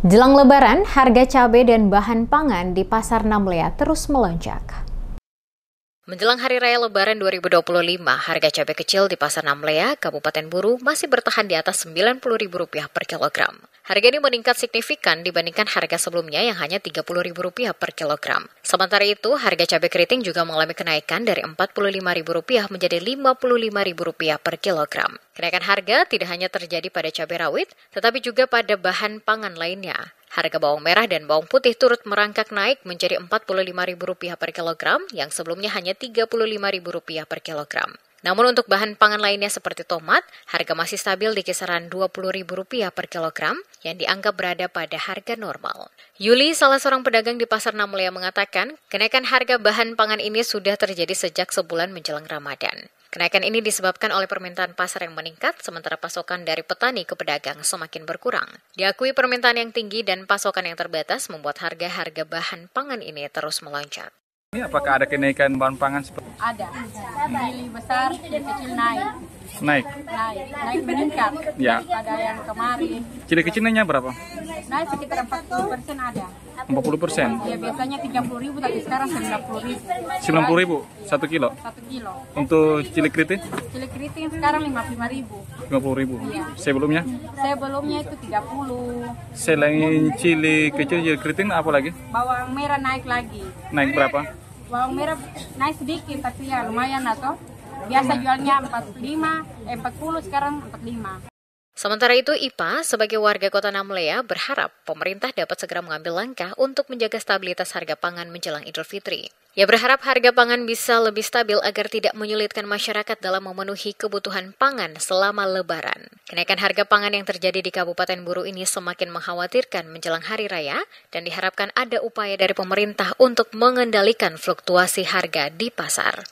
Jelang Lebaran, harga cabai dan bahan pangan di Pasar Namlea terus melonjak. Menjelang Hari Raya Lebaran 2025, harga cabai kecil di Pasar Namlea, Kabupaten Buru masih bertahan di atas Rp90.000 per kilogram. Harga ini meningkat signifikan dibandingkan harga sebelumnya yang hanya Rp30.000 per kilogram. Sementara itu, harga cabai keriting juga mengalami kenaikan dari Rp45.000 menjadi Rp55.000 per kilogram. Kenaikan harga tidak hanya terjadi pada cabai rawit, tetapi juga pada bahan pangan lainnya. Harga bawang merah dan bawang putih turut merangkak naik menjadi Rp45.000 per kilogram yang sebelumnya hanya Rp35.000 per kilogram. Namun untuk bahan pangan lainnya seperti tomat, harga masih stabil di kisaran Rp20.000 per kilogram yang dianggap berada pada harga normal. Yuli, salah seorang pedagang di Pasar Namlea mengatakan, kenaikan harga bahan pangan ini sudah terjadi sejak sebulan menjelang Ramadan. Kenaikan ini disebabkan oleh permintaan pasar yang meningkat, sementara pasokan dari petani ke pedagang semakin berkurang. Diakui permintaan yang tinggi dan pasokan yang terbatas membuat harga-harga bahan pangan ini terus melonjak. Ini apakah ada kenaikan bahan pangan? Ada. Cili besar, cili kecil naik. Naik Meningkat. Ya. Pada yang kemarin. Cili kecilnya berapa? Naik sekitar 40% ada. 40%? Ya biasanya 30.000 tapi sekarang 90.000. 90.000 1 kilo? 1 kilo. Untuk cili keriting? Cili keriting sekarang 55.000. 50.000? Iya. Sebelumnya? Sebelumnya itu 30. Selain cili kecil, cili keriting apa lagi? Bawang merah naik lagi. Naik berapa? Bawang merah naik sedikit tapi ya lumayan atau. Biasa jualnya 40 sekarang 45. Sementara itu, IPA sebagai warga Kota Namlea berharap pemerintah dapat segera mengambil langkah untuk menjaga stabilitas harga pangan menjelang Idul Fitri. Ia berharap harga pangan bisa lebih stabil agar tidak menyulitkan masyarakat dalam memenuhi kebutuhan pangan selama Lebaran. Kenaikan harga pangan yang terjadi di Kabupaten Buru ini semakin mengkhawatirkan menjelang Hari Raya dan diharapkan ada upaya dari pemerintah untuk mengendalikan fluktuasi harga di pasar.